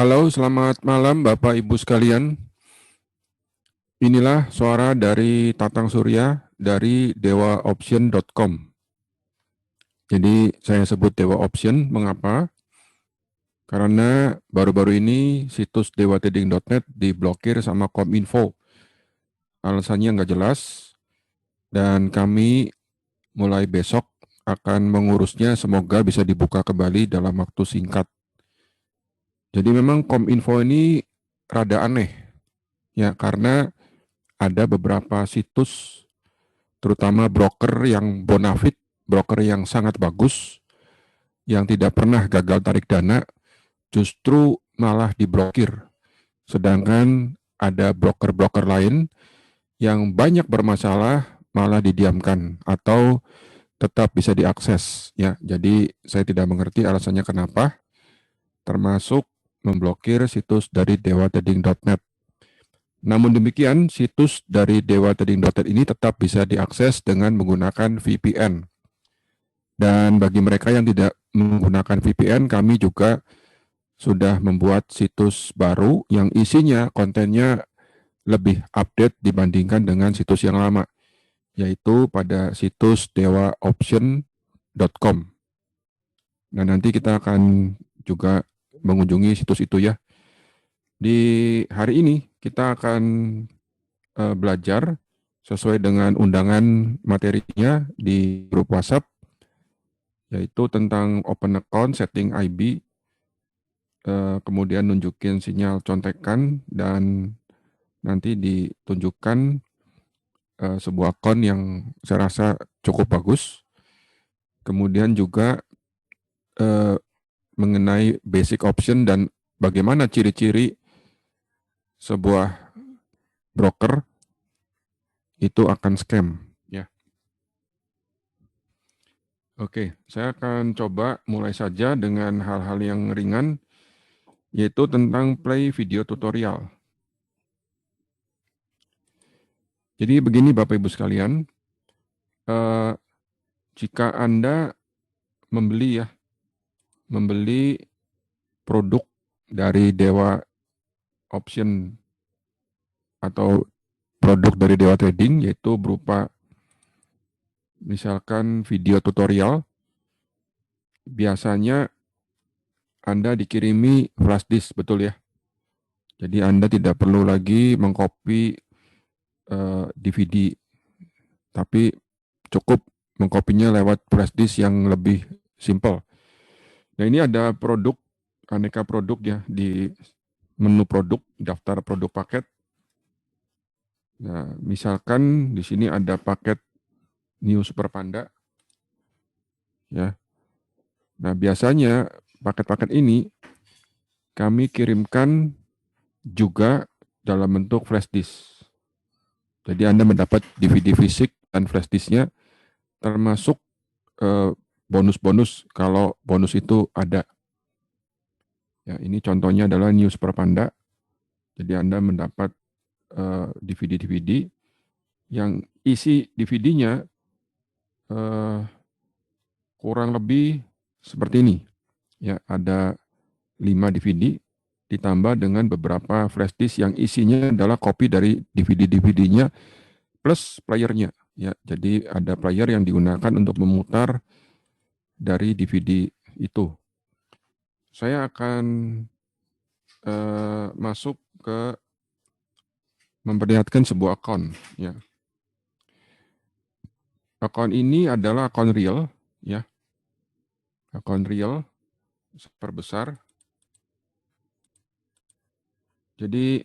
Halo, selamat malam Bapak Ibu sekalian. Inilah suara dari Tatang Surya dari dewaoption.com. Jadi saya sebut Dewa Option, mengapa? Karena baru-baru ini situs dewatrading.net diblokir sama Kominfo. Alasannya nggak jelas, dan kami mulai besok akan mengurusnya, semoga bisa dibuka kembali dalam waktu singkat. Jadi memang Kominfo ini rada aneh, ya, karena ada beberapa situs, terutama broker yang bonafit, broker yang sangat bagus, yang tidak pernah gagal tarik dana, justru malah diblokir. Sedangkan ada broker-broker lain yang banyak bermasalah malah didiamkan atau tetap bisa diakses. Ya, jadi saya tidak mengerti alasannya kenapa, termasuk memblokir situs dari dewatrading.net. Namun demikian, situs dari dewatrading.net ini tetap bisa diakses dengan menggunakan VPN. Dan bagi mereka yang tidak menggunakan VPN, kami juga sudah membuat situs baru yang isinya kontennya lebih update dibandingkan dengan situs yang lama, yaitu pada situs dewaoption.com. Nah, nanti kita akan juga mengunjungi situs itu ya. Di hari ini kita akan belajar sesuai dengan undangan materinya di grup WhatsApp, yaitu tentang open account, setting IB, kemudian nunjukin sinyal contekan, dan nanti ditunjukkan sebuah akun yang saya rasa cukup bagus. Kemudian juga mengenai basic option dan bagaimana ciri-ciri sebuah broker itu akan scam. Ya. Oke, saya akan coba mulai saja dengan hal-hal yang ringan, yaitu tentang play video tutorial. Jadi begini Bapak Ibu sekalian, jika Anda membeli produk dari Dewa Option atau produk dari Dewa Trading, yaitu berupa misalkan video tutorial, biasanya Anda dikirimi flash disk, betul ya? Jadi Anda tidak perlu lagi mengcopy DVD, tapi cukup mengkopinya lewat flash disk yang lebih simple. Nah, ini ada produk, aneka produk ya, di menu produk, daftar produk paket. Nah, misalkan di sini ada paket New Super Panda. Ya. Nah, biasanya paket-paket ini kami kirimkan juga dalam bentuk flash disk. Jadi Anda mendapat DVD fisik dan flash disknya, termasuk bonus-bonus kalau bonus itu ada. Ya, ini contohnya adalah New Super Panda. Jadi Anda mendapat DVD-DVD yang isi DVD-nya kurang lebih seperti ini. Ya, ada 5 DVD ditambah dengan beberapa flash disk yang isinya adalah kopi dari DVD-DVD-nya plus playernya. Ya, jadi ada player yang digunakan untuk memutar dari DVD itu. Saya akan masuk ke memperlihatkan sebuah akun. Ya. Akun ini adalah akun real, ya. Akun real perbesar. Jadi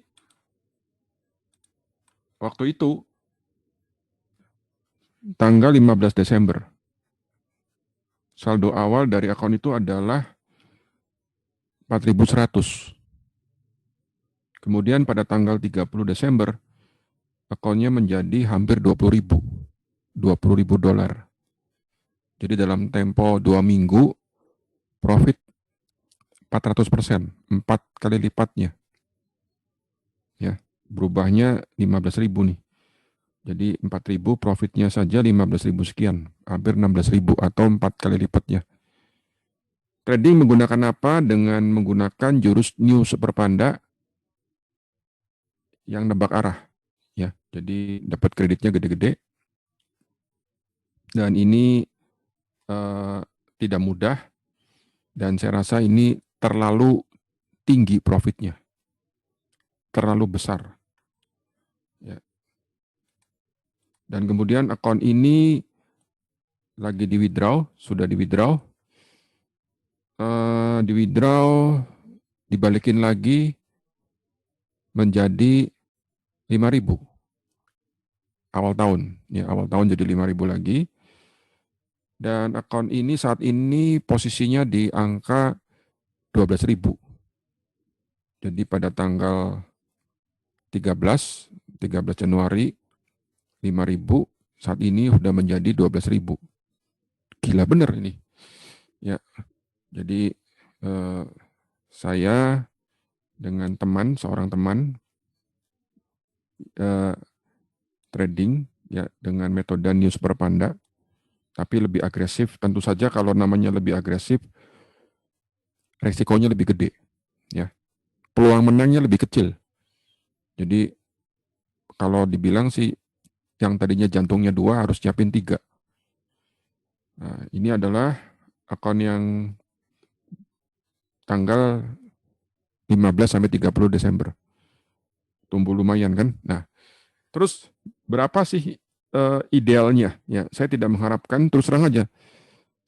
waktu itu tanggal 15 Desember. Saldo awal dari akun itu adalah 4.100. Kemudian pada tanggal 30 Desember, akunnya menjadi hampir 20.000. 20.000 dolar. Jadi dalam tempo 2 minggu, profit 400%, 4 kali lipatnya. Ya, berubahnya 15.000 nih. Jadi 4.000, profitnya saja 15.000 sekian, hampir 16.000 atau 4 kali lipatnya. Trading menggunakan apa? Dengan menggunakan jurus New Super Panda yang nebak arah. Ya, jadi dapat kreditnya gede-gede. Dan ini tidak mudah. Dan saya rasa ini terlalu tinggi profitnya. Terlalu besar. Ya. Dan kemudian akun ini lagi di withdraw, sudah di withdraw. Di withdraw, dibalikin lagi menjadi 5.000 awal tahun. Ya, awal tahun jadi 5.000 lagi. Dan akun ini saat ini posisinya di angka 12.000. Jadi pada tanggal 13 Januari 5.000, saat ini sudah menjadi 12.000. Gila bener ini. Ya. Jadi saya dengan seorang teman trading ya dengan metode New Super Panda, tapi lebih agresif. Tentu saja kalau namanya lebih agresif, resikonya lebih gede. Ya. Peluang menangnya lebih kecil. Jadi kalau dibilang sih yang tadinya jantungnya 2 harus nyiapin 3. Nah, ini adalah akun yang tanggal 15 sampai 30 Desember. Tumbuh lumayan kan? Nah, terus berapa sih idealnya? Ya, saya tidak mengharapkan, terus terang aja,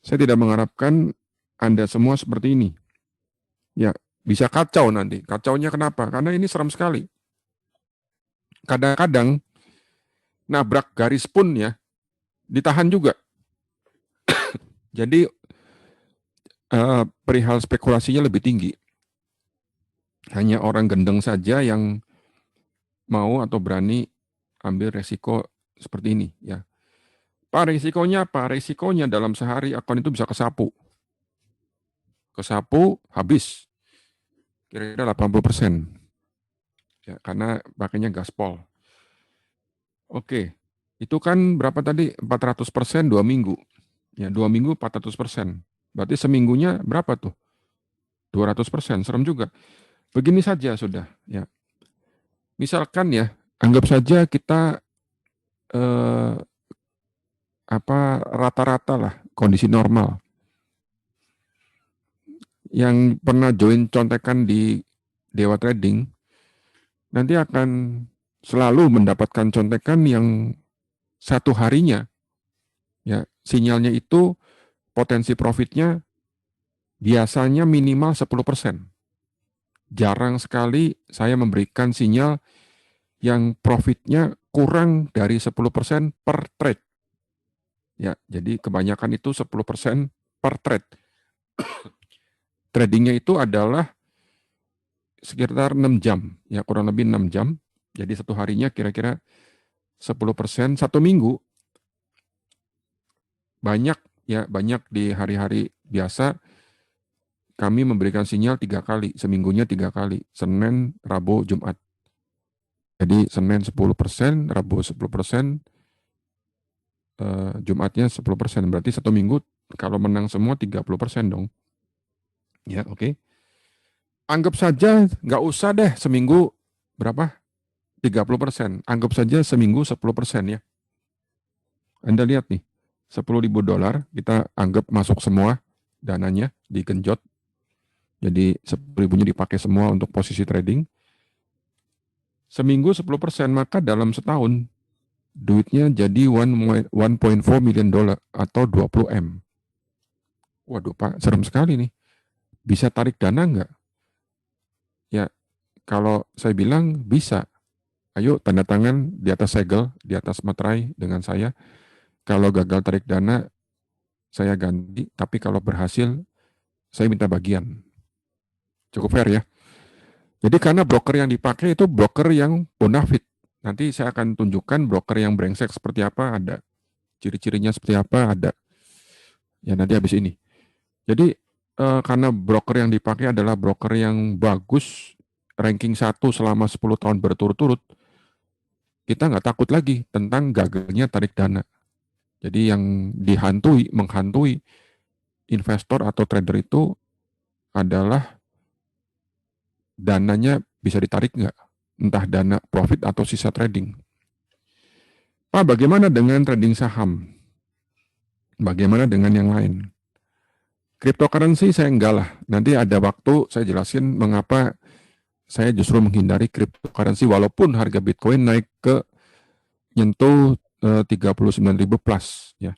saya tidak mengharapkan Anda semua seperti ini. Ya, bisa kacau nanti. Kacaunya kenapa? Karena ini serem sekali. Kadang-kadang nabrak garis pun ya ditahan juga. Jadi perihal spekulasinya lebih tinggi. Hanya orang gendeng saja yang mau atau berani ambil resiko seperti ini. Ya, Pak, resikonya apa? Resikonya dalam sehari akun itu bisa kesapu. Kesapu, habis. Kira-kira 80%. Ya, karena pakainya gaspol. Oke, itu kan berapa tadi? 400% 2 minggu. Ya, 2 minggu 400%. Berarti seminggunya berapa tuh? 200%, serem juga. Begini saja sudah. Ya. Misalkan ya, anggap saja kita rata-rata lah, kondisi normal. Yang pernah join contekan di Dewa Trading, nanti akan selalu mendapatkan contekan yang satu harinya, ya sinyalnya itu potensi profitnya biasanya minimal 10%. Jarang sekali saya memberikan sinyal yang profitnya kurang dari 10% per trade. Ya, jadi kebanyakan itu 10% per trade. Tradingnya itu adalah sekitar 6 jam, ya kurang lebih 6 jam. Jadi satu harinya kira-kira 10%, satu minggu banyak ya, banyak di hari-hari biasa kami memberikan sinyal 3 kali, seminggunya 3 kali, Senin, Rabu, Jumat. Jadi Senin 10%, Rabu 10%, Jumatnya 10%. Berarti satu minggu kalau menang semua 30% dong. Ya, oke. Anggap saja nggak usah deh seminggu berapa? 30%. Anggap saja seminggu 10% ya. Anda lihat nih, $10.000 kita anggap masuk semua dananya, digenjot. Jadi 10.000-nya dipakai semua untuk posisi trading. Seminggu 10%, maka dalam setahun duitnya jadi $1.4 million atau 20 M. Waduh Pak, serem sekali nih. Bisa tarik dana nggak? Ya, kalau saya bilang bisa. Ayo tanda tangan di atas segel, di atas materai dengan saya. Kalau gagal tarik dana, saya ganti. Tapi kalau berhasil, saya minta bagian. Cukup fair ya. Jadi karena broker yang dipakai itu broker yang bonafit. Nanti saya akan tunjukkan broker yang brengsek seperti apa, ada. Ciri-cirinya seperti apa, ada. Ya nanti habis ini. Jadi karena broker yang dipakai adalah broker yang bagus, ranking 1 selama 10 tahun berturut-turut, kita nggak takut lagi tentang gagalnya tarik dana. Jadi yang menghantui investor atau trader itu adalah dananya bisa ditarik nggak? Entah dana profit atau sisa trading. Pak, bagaimana dengan trading saham? Bagaimana dengan yang lain? Cryptocurrency saya enggak lah. Nanti ada waktu saya jelasin mengapa saya justru menghindari cryptocurrency walaupun harga Bitcoin naik ke nyentuh 39.000 plus ya.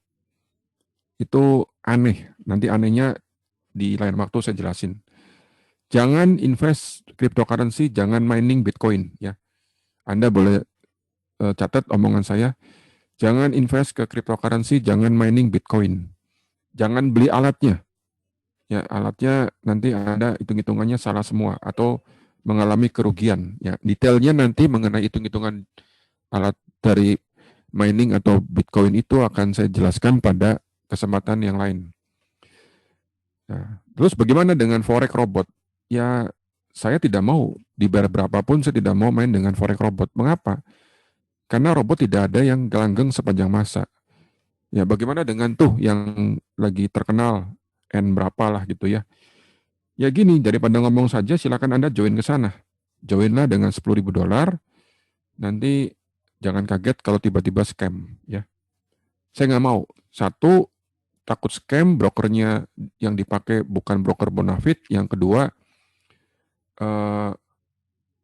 Itu aneh. Nanti anehnya di lain waktu saya jelasin. Jangan invest cryptocurrency, jangan mining Bitcoin ya. Anda boleh catat omongan saya. Jangan invest ke cryptocurrency, jangan mining Bitcoin. Jangan beli alatnya. Ya, alatnya nanti ada hitung-hitungannya salah semua atau mengalami kerugian. Ya, detailnya nanti mengenai hitung-hitungan alat dari mining atau Bitcoin itu akan saya jelaskan pada kesempatan yang lain. Nah, terus bagaimana dengan forex robot? Ya, saya tidak mau dibayar berapapun, saya tidak mau main dengan forex robot. Mengapa? Karena robot tidak ada yang gelanggeng sepanjang masa. Ya, bagaimana dengan tuh yang lagi terkenal N berapa lah gitu ya. Ya gini, daripada ngomong saja silakan Anda join ke sana. Joinlah dengan $10.000, nanti jangan kaget kalau tiba-tiba scam ya. Saya nggak mau. Satu, takut scam, brokernya yang dipakai bukan broker bonafit. Yang kedua,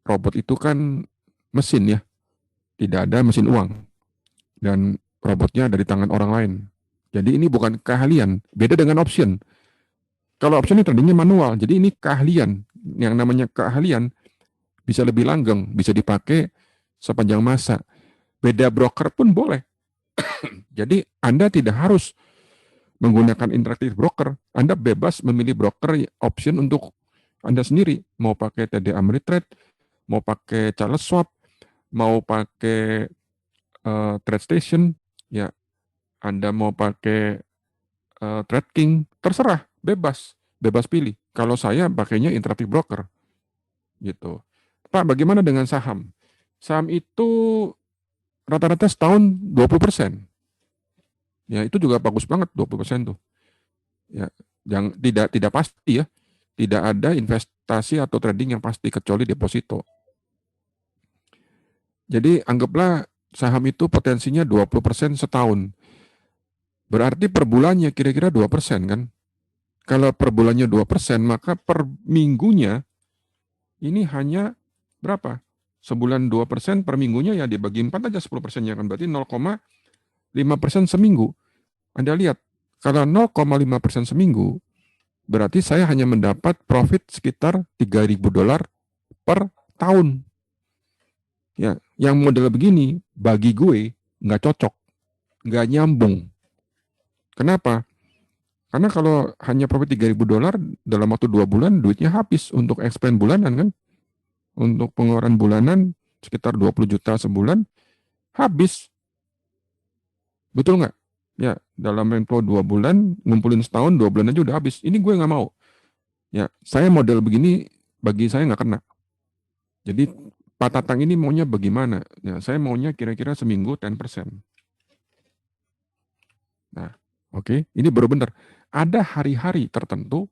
robot itu kan mesin ya, tidak ada mesin uang. Dan robotnya ada di tangan orang lain. Jadi ini bukan keahlian, beda dengan option. Kalau option ini tradingnya manual, jadi ini keahlian. Yang namanya keahlian bisa lebih langgeng, bisa dipakai sepanjang masa. Beda broker pun boleh. Jadi Anda tidak harus menggunakan interaktif broker. Anda bebas memilih broker option untuk Anda sendiri. Mau pakai TD Ameritrade, mau pakai Charles Schwab, mau pakai TradeStation, ya Anda mau pakai TradeKing, terserah, bebas pilih. Kalau saya pakainya interaktif broker, gitu. Pak, bagaimana dengan saham? Saham itu rata-rata setahun 20%. Ya, itu juga bagus banget 20% tuh. Ya, yang tidak pasti ya. Tidak ada investasi atau trading yang pasti kecuali deposito. Jadi anggaplah saham itu potensinya 20% setahun. Berarti per bulannya kira-kira 2% kan? Kalau per bulannya 2%, maka per minggunya ini hanya berapa? Sebulan 2%, per minggunya ya dibagi 4 aja 10%-nya kan. Berarti 0,5% seminggu. Anda lihat, kalau 0,5% seminggu, berarti saya hanya mendapat profit sekitar $3.000 per tahun. Ya, yang model begini bagi gue nggak cocok, nggak nyambung. Kenapa? Karena kalau hanya profit $3.000 dalam waktu 2 bulan, duitnya habis untuk expense bulanan kan. Untuk pengeluaran bulanan sekitar 20 juta sebulan, habis. Betul nggak? Ya, dalam tempo 2 bulan, ngumpulin setahun, 2 bulan aja udah habis. Ini gue nggak mau. Ya, saya model begini, bagi saya nggak kena. Jadi Pak Tatang ini maunya bagaimana? Ya, saya maunya kira-kira seminggu 10%. Nah, oke, ini baru benar. Ada hari-hari tertentu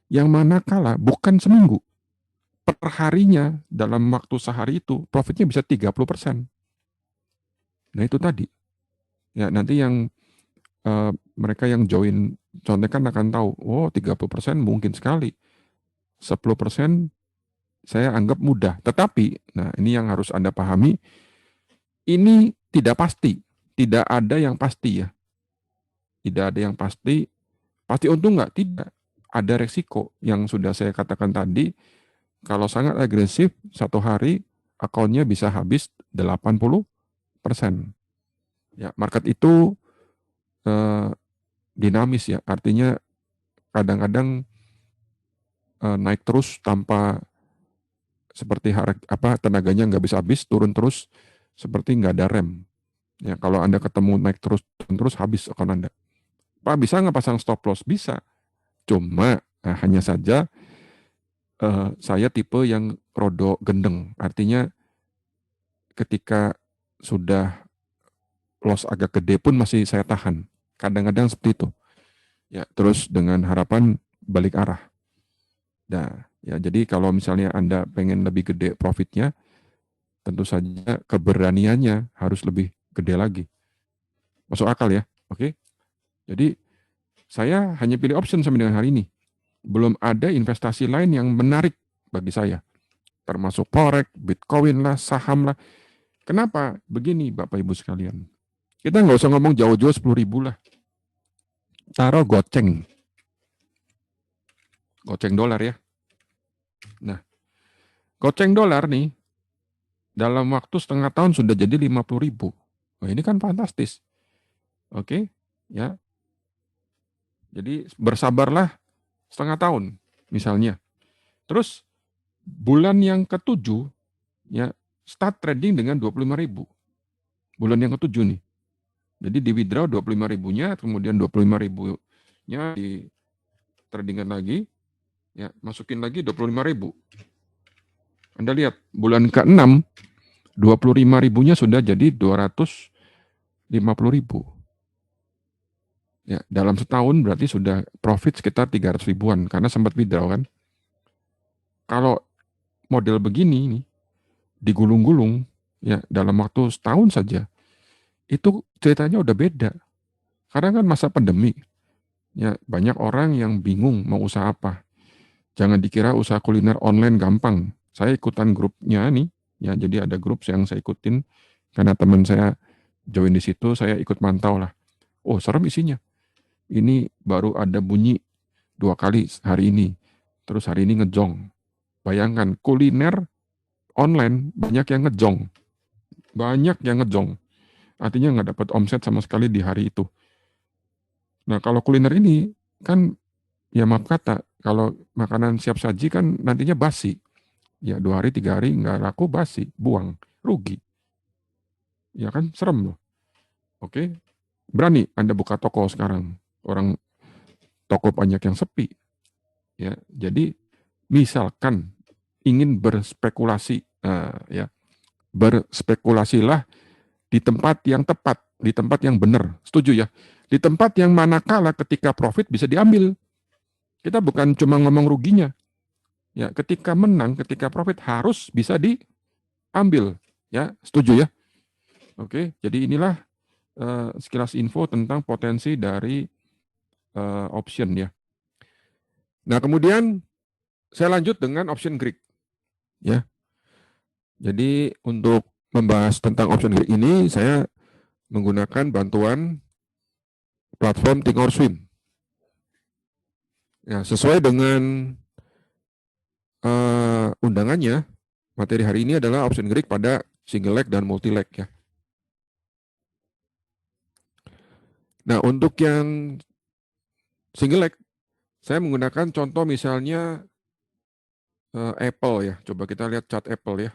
yang manakala bukan seminggu, perharinya dalam waktu sehari itu profitnya bisa 30%. Nah itu tadi. Ya nanti yang mereka yang join contekan akan tahu, oh 30% mungkin sekali. 10% saya anggap mudah. Tetapi, nah ini yang harus Anda pahami, ini tidak pasti. Tidak ada yang pasti ya. Tidak ada yang pasti. Pasti untung nggak? Tidak. Ada resiko yang sudah saya katakan tadi. Kalau sangat agresif, satu hari akunnya bisa habis 80%. Ya, market itu dinamis ya. Artinya kadang-kadang naik terus tanpa seperti tenaganya nggak bisa habis, turun terus seperti nggak ada rem. Ya, kalau Anda ketemu naik terus, turun terus habis akun Anda. Pak, bisa nggak pasang stop loss? Bisa. Cuma hanya saja saya tipe yang rodo gendeng. Artinya ketika sudah loss agak gede pun masih saya tahan. Kadang-kadang seperti itu. Ya, terus dengan harapan balik arah. Nah, ya jadi kalau misalnya Anda pengen lebih gede profitnya, tentu saja keberaniannya harus lebih gede lagi. Masuk akal ya? Oke. Jadi saya hanya pilih option sampai dengan hari ini. Belum ada investasi lain yang menarik bagi saya. Termasuk forex, bitcoin lah, saham lah. Kenapa? Begini Bapak Ibu sekalian. Kita nggak usah ngomong jauh-jauh 10.000 lah. Taruh goceng. Goceng dolar ya. Nah, goceng dolar nih, dalam waktu setengah tahun sudah jadi 50.000. Nah, ini kan fantastis. Oke, ya. Jadi bersabarlah setengah tahun misalnya. Terus bulan yang ketujuh ya start trading dengan 25.000. Bulan yang ketujuh nih. Jadi di withdraw 25.000-nya, kemudian 25.000-nya di tradingan lagi, ya masukin lagi 25.000. Anda lihat bulan ke-6 25.000-nya sudah jadi 250.000. Ya, dalam setahun berarti sudah profit sekitar 300 ribuan karena sempat withdraw kan. Kalau model begini nih digulung-gulung ya dalam waktu setahun saja itu ceritanya udah beda. Karena kan masa pandemi ya banyak orang yang bingung mau usaha apa. Jangan dikira usaha kuliner online gampang. Saya ikutan grupnya nih ya jadi ada grup yang saya ikutin karena teman saya join di situ saya ikut mantau lah. Oh serem isinya. Ini baru ada bunyi 2 kali hari ini. Terus hari ini ngejong. Bayangkan kuliner online banyak yang ngejong. Banyak yang ngejong. Artinya nggak dapat omset sama sekali di hari itu. Nah kalau kuliner ini kan ya maaf kata, kalau makanan siap saji kan nantinya basi. Ya 2 hari 3 hari nggak laku basi, buang, rugi. Ya kan serem loh. Oke, berani Anda buka toko sekarang. Orang toko banyak yang sepi. Ya, jadi misalkan ingin berspekulasi, ya berspekulasilah di tempat yang tepat, di tempat yang benar. Setuju ya? Di tempat yang manakala ketika profit bisa diambil. Kita bukan cuma ngomong ruginya. Ya, ketika menang, ketika profit harus bisa diambil. Ya, setuju ya? Oke, jadi inilah sekilas info tentang potensi dari option ya. Nah, kemudian saya lanjut dengan option Greek. Ya. Jadi untuk membahas tentang option Greek ini saya menggunakan bantuan platform Thinkorswim. Ya, sesuai dengan undangannya, materi hari ini adalah option Greek pada single leg dan multi leg ya. Nah, untuk yang single leg, saya menggunakan contoh misalnya Apple ya. Coba kita lihat chart Apple ya.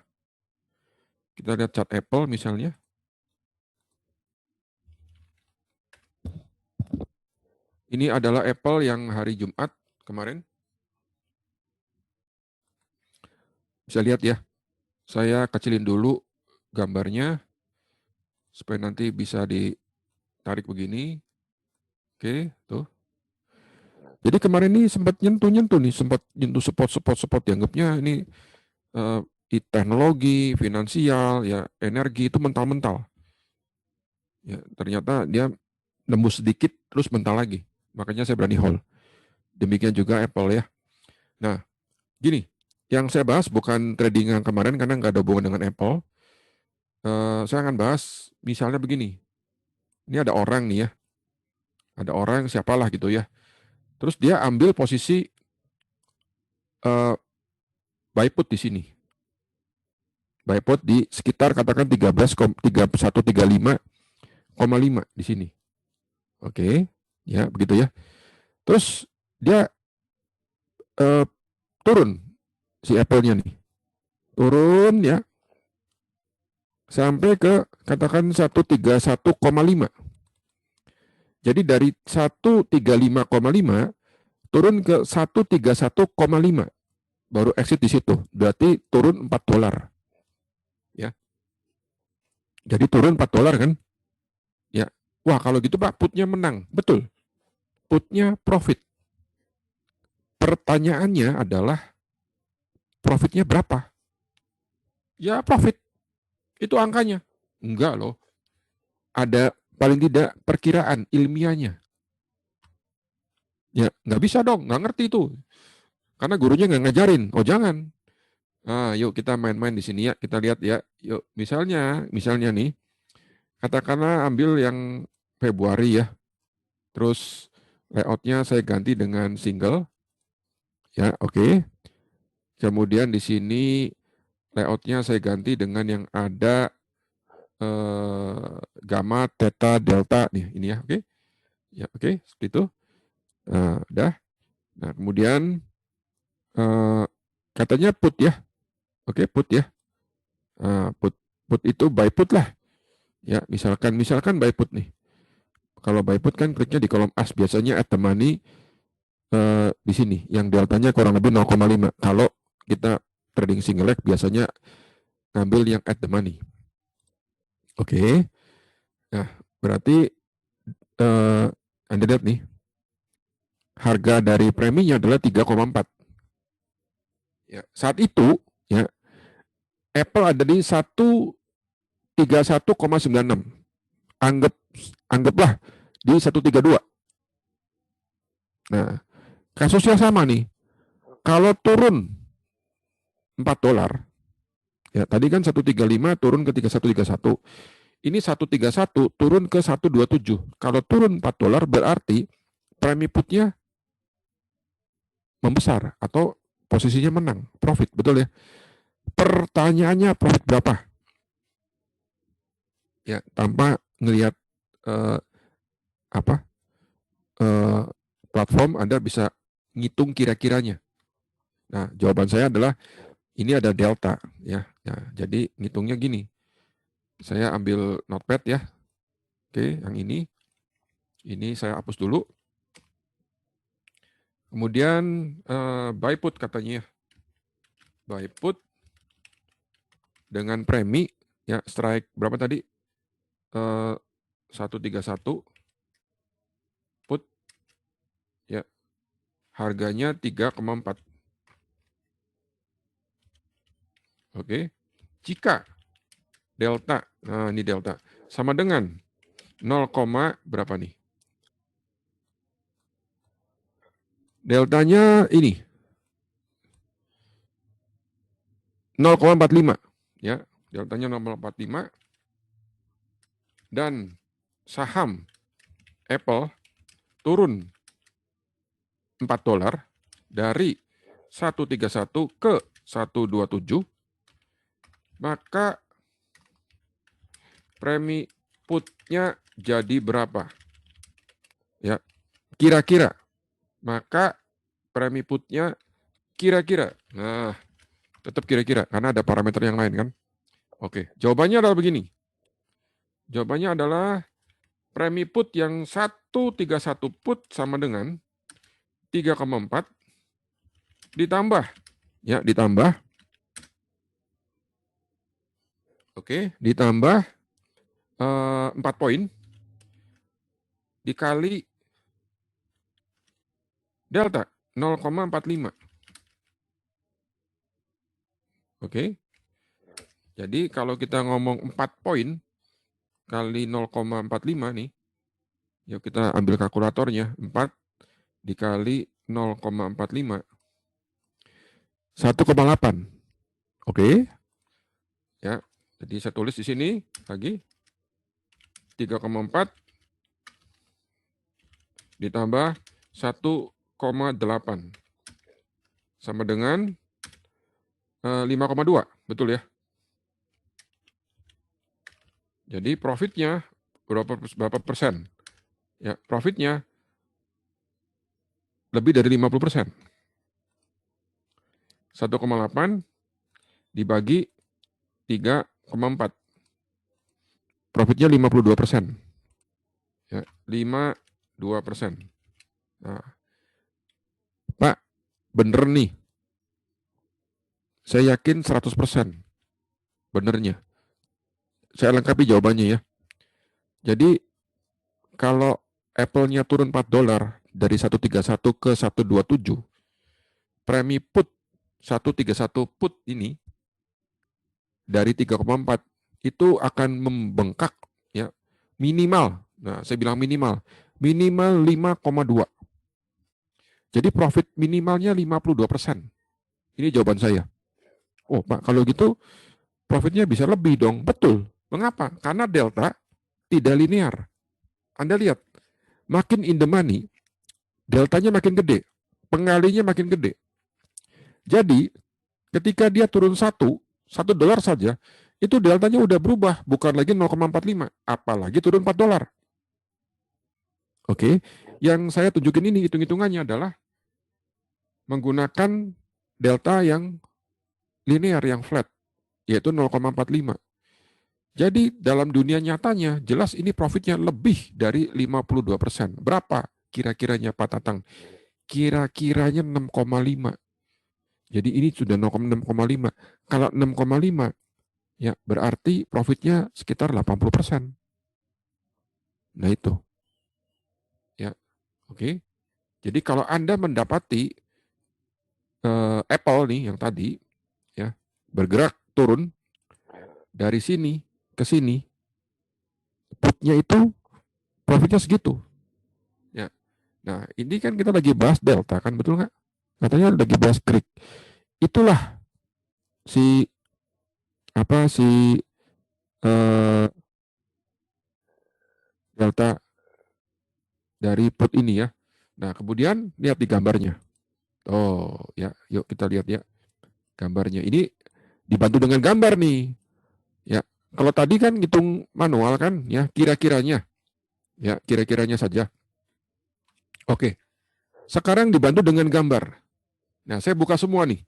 Kita lihat chart Apple misalnya. Ini adalah Apple yang hari Jumat kemarin. Bisa lihat ya. Saya kecilin dulu gambarnya supaya nanti bisa ditarik begini. Oke, tuh. Jadi kemarin ini sempat nyentuh-nyentuh nih, sempat nyentuh support dianggapnya ini eh, teknologi, finansial, ya energi itu mental-mental. Ya, ternyata dia nembus sedikit terus mental lagi. Makanya saya berani hold. Demikian juga Apple ya. Nah, gini, yang saya bahas bukan trading yang kemarin karena nggak ada hubungan dengan Apple. Saya akan bahas misalnya begini. Ini ada orang nih ya, ada orang siapalah gitu ya. Terus dia ambil posisi uh, buy put di sini. Buy put di sekitar katakan 3135,5 di sini. Oke, ya begitu ya. Terus dia uh, turun si Apple-nya nih. Turun ya sampai ke katakan 131,5. Jadi dari 135,5 turun ke 131,5 baru exit di situ. Berarti turun $4. Ya. Jadi turun $4 kan? Ya. Wah, kalau gitu Pak, putnya menang. Betul. Putnya profit. pertanyaannya adalah profitnya berapa? Ya profit, itu angkanya. Enggak loh. Ada paling tidak perkiraan ilmiahnya. Ya nggak bisa dong, nggak ngerti itu. Karena gurunya nggak ngajarin. Oh jangan. Ah, yuk kita main-main di sini ya. Kita lihat ya. Yuk, misalnya nih, katakanlah ambil yang Februari ya. Terus layoutnya saya ganti dengan single. Ya, oke. Kemudian di sini layoutnya saya ganti dengan yang ada gamma, theta, delta nih. Ini ya, oke. Ya, oke. Seperti itu. Nah, udah. Nah, kemudian katanya put ya. Oke, put ya. Put itu buy put lah. Ya, misalkan buy put nih. Kalau buy put kan kliknya di kolom as, biasanya at the money di sini yang deltanya kurang lebih 0,5. Kalau kita trading single leg biasanya ngambil yang at the money. Oke. Nah, berarti Anda lihat nih. Harga dari preminya adalah 3,4. Ya, saat itu ya Apple ada di 131,96. Anggaplah di 132. Nah, kasusnya sama nih. Kalau turun 4 dolar, ya tadi kan 135 turun ke 3131. Ini 131 turun ke 127. Kalau turun 4 dolar berarti premi putnya membesar atau posisinya menang, profit, betul ya? Pertanyaannya profit berapa? Ya, tanpa ngelihat eh, apa platform Anda bisa ngitung kira-kiranya. Nah, jawaban saya adalah ini ada delta ya. Nah, jadi ngitungnya gini. Saya ambil notepad ya. Oke, yang ini saya hapus dulu. Kemudian buy put katanya ya. Buy put dengan premi ya, strike berapa tadi? 131 put ya. Harganya 3,4. Oke. Jika delta, nah ini delta, sama dengan 0, berapa nih? Deltanya ini 0,45 ya, deltanya 0,45 dan saham Apple turun 4 dolar dari 131 ke 127, maka premi putnya jadi berapa? Ya, kira-kira. Maka premi putnya kira-kira. Nah, tetap kira-kira karena ada parameter yang lain kan. Oke, jawabannya adalah begini. Jawabannya adalah premi put yang 131 put sama dengan 3,4 ditambah ya, ditambah ditambah 4 poin dikali delta 0,45. Oke. Jadi kalau kita ngomong 4 poin kali 0,45 nih, yuk kita ambil kalkulatornya. 4 dikali 0,45, 1,8. Oke. Ya, jadi saya tulis di sini lagi 3,4 ditambah 1,8 sama dengan 5,2, betul ya? Jadi profitnya berapa persen? Ya, profitnya lebih dari 50%. 1,8 dibagi 3,4. Profitnya 52%. Ya, 52%. Nah, Pak, bener nih. Saya yakin 100% benernya. Saya lengkapi jawabannya ya. Jadi kalau Apple-nya turun 4 dolar dari 131 ke 127, premi put 131 put ini dari 3,4 itu akan membengkak ya minimal. Nah, saya bilang minimal 5,2. Jadi profit minimalnya 52%. Ini jawaban saya. Oh, Pak, kalau gitu profitnya bisa lebih dong. Betul. Mengapa? Karena delta tidak linear. Anda lihat, makin in the money, deltanya makin gede, pengalinya makin gede. Jadi, ketika dia turun $1 saja, itu deltanya udah berubah, bukan lagi 0,45, apalagi turun $4. Oke, yang saya tunjukin ini hitung-hitungannya adalah menggunakan delta yang linear, yang flat, yaitu 0,45. Jadi dalam dunia nyatanya, jelas ini profitnya lebih dari 52%. Berapa kira-kiranya Pak Tatang? Kira-kiranya 6,5. Jadi ini sudah 6,5. Kalau 6,5, ya berarti profitnya sekitar 80%. Nah itu. Ya, oke. Jadi kalau Anda mendapati Apple nih yang tadi, ya bergerak turun dari sini ke sini, putnya itu profitnya segitu. Ya. Nah, ini kan kita lagi bahas delta kan, betul nggak? Katanya lagi bahas Greek. Itulah si eh, delta dari put ini ya. Nah, kemudian lihat di gambarnya. Oh, ya, yuk kita lihat ya gambarnya. Ini dibantu dengan gambar nih. Ya, kalau tadi kan ngitung manual kan, ya kira-kiranya, ya kira-kiranya saja. Oke, sekarang dibantu dengan gambar. Nah, saya buka semua nih.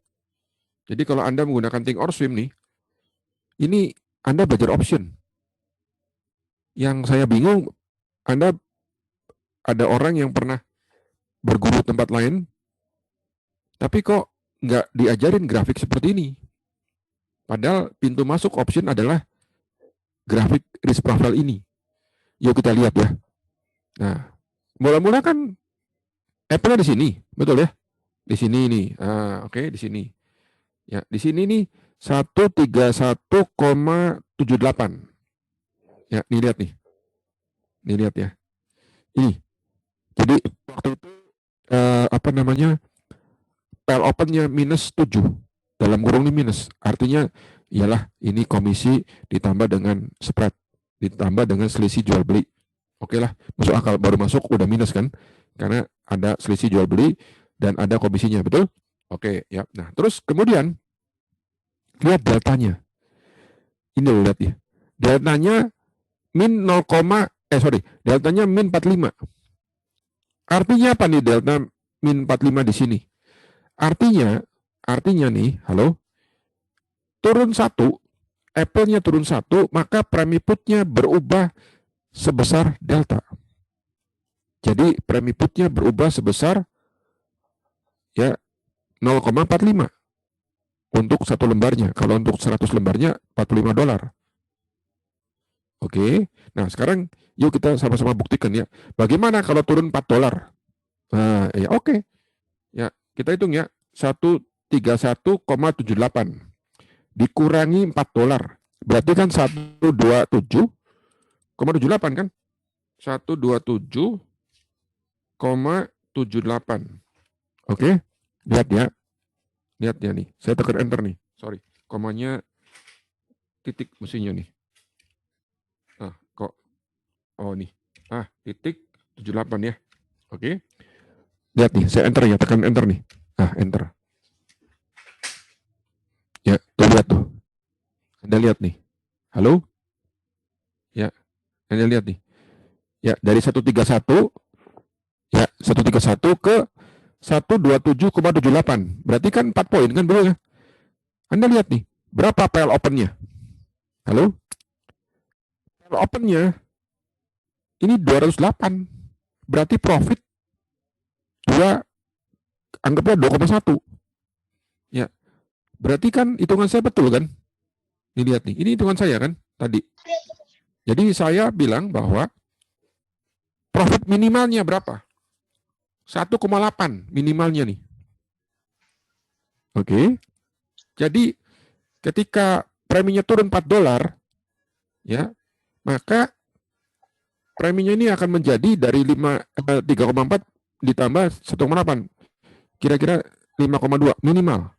Jadi kalau Anda menggunakan Think or Swim nih, ini Anda belajar option. Yang saya bingung, Anda ada orang yang pernah berguru tempat lain, tapi kok nggak diajarin grafik seperti ini. Padahal pintu masuk option adalah grafik risk profile ini. Yuk kita lihat ya. Nah, mula-mula kan Apple di sini, betul ya? Di sini nih. Oke, di sini. Ya, di sini nih 131,78. Ya, nih lihat nih. Nih lihat ya. Ini. Jadi waktu itu apa namanya? PL opennya minus 7. Dalam kurung ini minus. Artinya ialah ini komisi ditambah dengan spread, ditambah dengan selisih jual beli. Oke lah, masuk akal, baru masuk udah minus kan? Karena ada selisih jual beli dan ada komisinya, betul? Oke, ya. Nah, terus kemudian lihat deltanya. Ini lo lihat ya. Deltanya min 0, deltanya min 45. Artinya apa nih delta min 45 di sini? Artinya nih, halo, turun 1, Apple-nya turun 1, maka premi putnya berubah sebesar delta. Jadi premi putnya berubah sebesar ya 0,45 untuk satu lembarnya. Kalau untuk 100 lembarnya $45. Oke. Nah, sekarang yuk kita sama-sama buktikan ya. Bagaimana kalau turun $4? Nah, ya oke. Ya, kita hitung ya. 131,78 dikurangi $4. Berarti kan 127,78 kan? 127,78. Oke. Lihat ya. Lihat ya nih. Saya tekan enter nih. Sorry. Komanya titik mesinnya nih. Kok. Oh nih. Titik 78 ya. Oke. Lihat nih. Saya enter ya. Tekan enter nih. Enter. Ya. Tuh lihat tuh. Anda lihat nih. Halo? Ya. Anda lihat nih. Ya. Dari 131. Ya. 131 ke 127,78. Berarti kan 4 poin kan betul ya? Anda lihat nih. Berapa PL open-nya? Halo? PL open-nya ini 208. Berarti profit 2, anggapnya 2,1. Ya. Berarti kan hitungan saya betul kan? Ini lihat nih. Ini hitungan saya kan tadi. Jadi saya bilang bahwa profit minimalnya berapa? 1,8 minimalnya nih. Oke. Jadi ketika preminya turun $4, ya, maka preminya ini akan menjadi dari 3,4 ditambah 1,8. Kira-kira 5,2 minimal.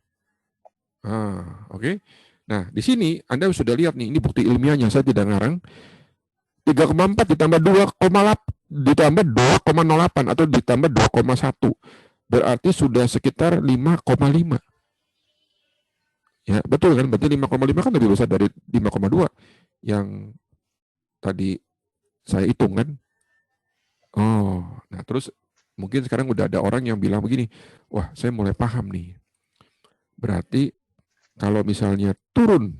Oke. Nah, di sini Anda sudah lihat nih, ini bukti ilmiahnya, saya tidak ngarang. 3,4 ditambah 2,8 ditambah 2,08 atau ditambah 2,1. Berarti sudah sekitar 5,5. Ya, betul kan? Berarti 5,5 kan lebih besar dari 5,2 yang tadi saya hitung kan. Oh, nah terus mungkin sekarang udah ada orang yang bilang begini, wah saya mulai paham nih. Berarti kalau misalnya turun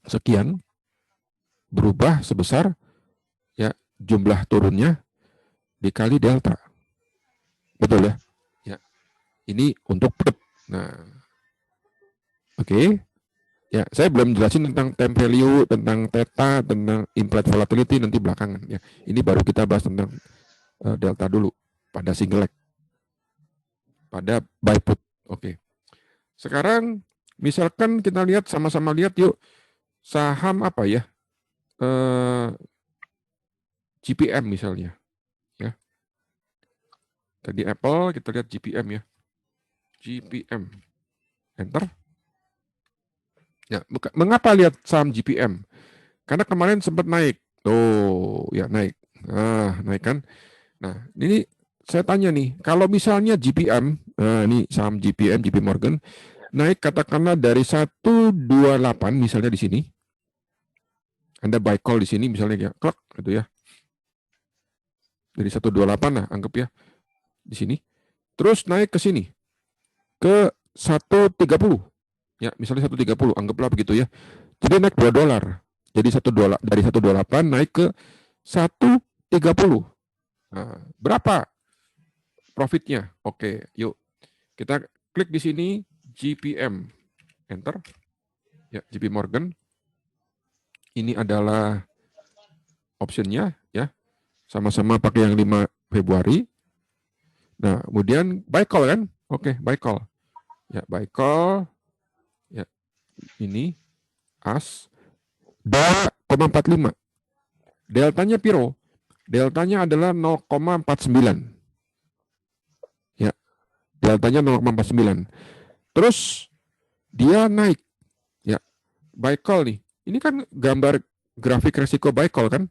sekian, berubah sebesar ya jumlah turunnya dikali delta. Betul ya? Ya. Ini untuk put. Nah, oke. Ya, saya belum jelasin tentang time value, tentang theta, tentang implied volatility nanti belakangan ya. Ini baru kita bahas tentang delta dulu pada single leg. Pada buy put. Oke. Sekarang misalkan kita lihat sama-sama lihat yuk saham apa ya? GPM misalnya ya. Tadi Apple, kita lihat GPM ya. GPM. Enter. Ya, mengapa lihat saham GPM? Karena kemarin sempat naik. Oh, ya naik. Nah, naik kan. Nah, ini saya tanya nih, kalau misalnya GPM, nah ini saham GPM, JP Morgan, naik katakanlah dari 128 misalnya di sini. Anda buy call di sini misalnya ya, klik gitu ya. Dari 128 lah anggap ya di sini. Terus naik ke sini ke 130. Ya, misalnya 130 anggaplah begitu ya. Jadi naik $2. Jadi $1 dari 128 naik ke 130. Nah, berapa profitnya? Oke, yuk. Kita klik di sini GPM. Enter. Ya, JP Morgan. Ini adalah optionnya ya. Sama-sama pakai yang 5 Februari. Nah, kemudian buy call kan? Oke, buy call. Ya, buy call. Ya, ini as 2,45. Deltanya piro? Deltanya adalah 0,49. Ya, deltanya 0,49. Terus dia naik. Ya, buy call nih. Ini kan gambar grafik resiko buy call kan?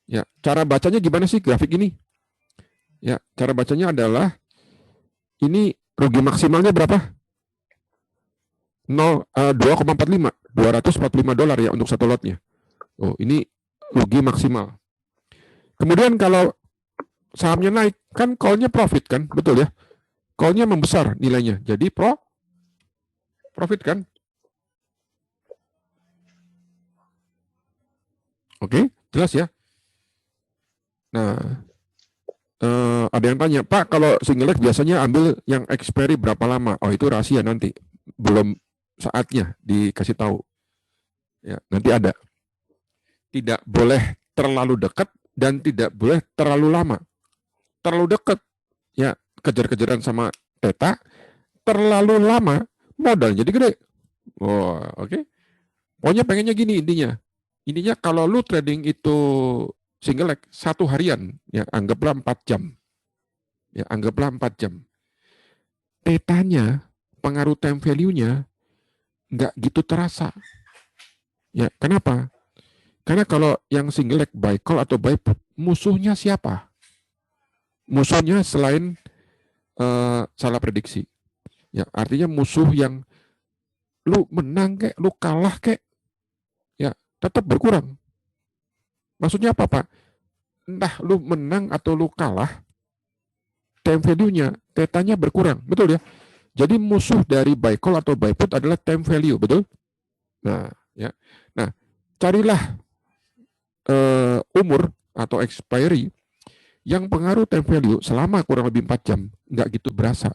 Ya, cara bacanya gimana sih grafik ini? Ya, cara bacanya adalah ini rugi maksimalnya berapa? 2,45, $245 ya untuk satu lotnya. Oh, ini rugi maksimal. Kemudian kalau sahamnya naik, kan call-nya profit kan, betul ya? Call-nya membesar nilainya, jadi profit kan? Oke, jelas ya? Nah, ada yang tanya, Pak, kalau single leg biasanya ambil yang expiry berapa lama? Oh, itu rahasia nanti. Belum saatnya dikasih tahu. Ya, nanti ada. Tidak boleh terlalu dekat dan tidak boleh terlalu lama. Terlalu dekat, ya kejar-kejaran sama theta. Terlalu lama, modal jadi gede. Oh, oke. Pokoknya pengennya gini intinya. Intinya kalau lu trading itu single leg 1 harian, ya anggaplah 4 jam. Ya, anggaplah 4 jam. Tetanya, pengaruh time value-nya nggak gitu terasa. Ya, kenapa? Karena kalau yang single leg buy call atau buy put, musuhnya siapa? Musuhnya selain salah prediksi. Ya, artinya musuh yang lu menang kek, lu kalah kek, ya tetap berkurang. Maksudnya apa, Pak? Entah lu menang atau lu kalah, time value-nya, tetanya berkurang. Betul ya? Jadi musuh dari buy call atau buy put adalah time value, betul? Nah, ya. Nah, carilah umur atau expiry yang pengaruh time value selama kurang lebih 4 jam. Nggak gitu berasa.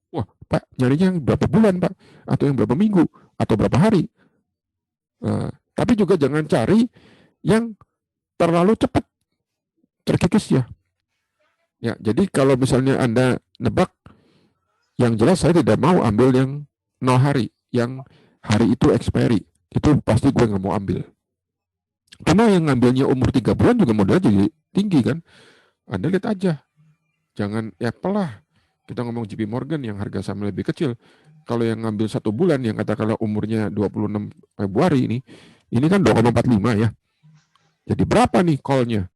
Wah, Pak, nyarinya yang berapa bulan, Pak? Atau yang berapa minggu? Atau berapa hari? Tapi juga jangan cari yang terlalu cepat terkikis ya. Ya, jadi kalau misalnya Anda nebak Yang jelas saya tidak mau ambil yang 0 hari, yang hari itu expiry. Itu pasti gue nggak mau ambil. Cuma yang ngambilnya umur 3 bulan juga modalnya jadi tinggi kan. Anda lihat aja. Jangan Apple lah. Kita ngomong JP Morgan yang harga saham lebih kecil. Kalau yang ngambil 1 bulan yang katakanlah umurnya 26 Februari ini kan 2,45 ya. Jadi berapa nih call-nya?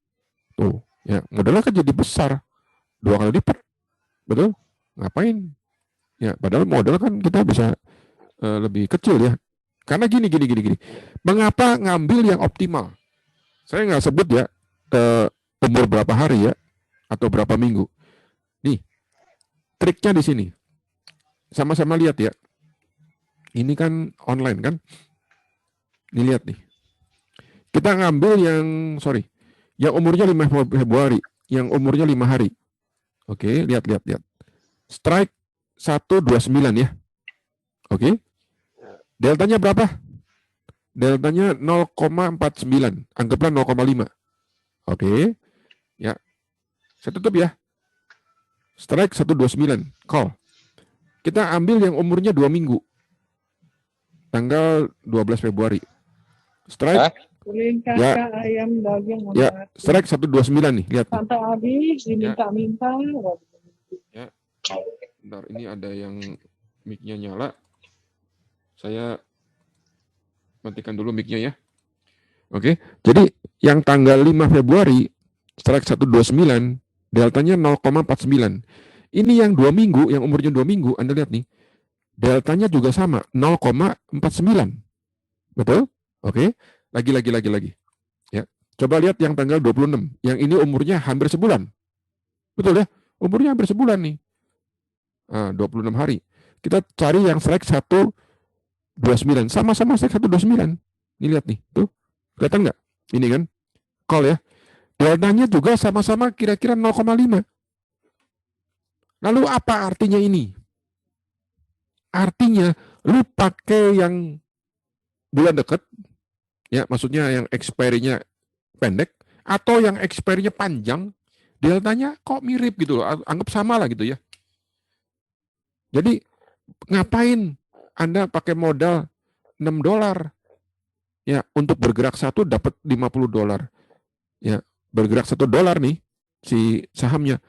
Tuh, ya modalnya kan jadi besar. 2 kali lipat. Betul? Ngapain? Ya, padahal modal kan kita bisa lebih kecil ya. Karena gini. Mengapa ngambil yang optimal? Saya nggak sebut ya umur berapa hari ya atau berapa minggu. Nih, triknya di sini. Sama-sama lihat ya. Ini kan online kan. Nih lihat nih. Kita ngambil yang umurnya 5 Februari, yang umurnya 5 hari. Oke, lihat. Strike 129 ya. Oke. Deltanya berapa? Deltanya 0,49. Anggaplah 0,5. Oke. Ya. Saya tutup ya. Strike 129. Call. Kita ambil yang umurnya 2 minggu. Tanggal 12 Februari. Strike. Ya, strike 129 nih. Lihat. Sampai habis, diminta-minta. Ya. Bentar, ini ada yang mic-nya nyala. Saya matikan dulu mic-nya ya. Oke. Jadi yang tanggal 5 Februari strike 129, deltanya 0,49. Ini yang 2 minggu, yang umurnya 2 minggu, Anda lihat nih. Deltanya juga sama, 0,49. Betul? Oke. Lagi. Ya. Coba lihat yang tanggal 26. Yang ini umurnya hampir sebulan. Betul ya? Umurnya hampir sebulan nih. 26 hari. Kita cari yang strike 129. Sama-sama strike 129. Ini lihat nih. Tuh. Kelihatan nggak? Ini kan. Call ya. Deltanya juga sama-sama kira-kira 0,5. Lalu apa artinya ini? Artinya lu pakai yang bulan dekat, ya maksudnya yang expiry-nya pendek, atau yang expiry-nya panjang, deltanya kok mirip gitu loh, anggap sama lah gitu ya. Jadi ngapain Anda pakai modal $6 ya untuk bergerak satu dapat $50 ya, bergerak $1 nih si sahamnya,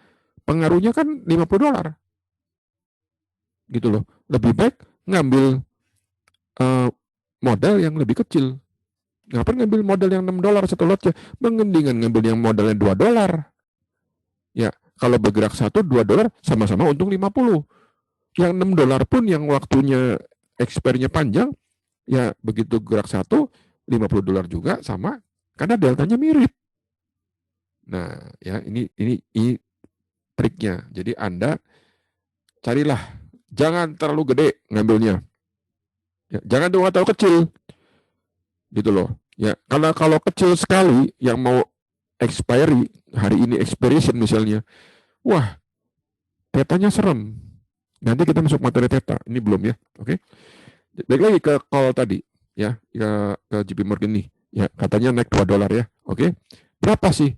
pengaruhnya kan $50 gitu loh. Lebih baik ngambil modal yang lebih kecil. Ngapain ngambil modal yang $6 satu lotnya? Mendingan ngambil yang modalnya $2. Ya, kalau bergerak satu $2 sama-sama untung 50. Yang $6 pun yang waktunya expiry-nya panjang, ya begitu gerak satu $50 juga sama, karena deltanya mirip. Nah, ya ini triknya. Jadi Anda carilah, jangan terlalu gede ngambilnya. Ya, jangan terlalu kecil. Gitu loh. Ya, karena kalau kecil sekali yang mau expiry, hari ini expiration misalnya, wah, tetanya serem. Nanti kita masuk materi teta. Ini belum ya. Oke. Balik lagi ke call tadi ya, ke JP Morgan nih. Ya, katanya naik $2 ya. Oke. Berapa sih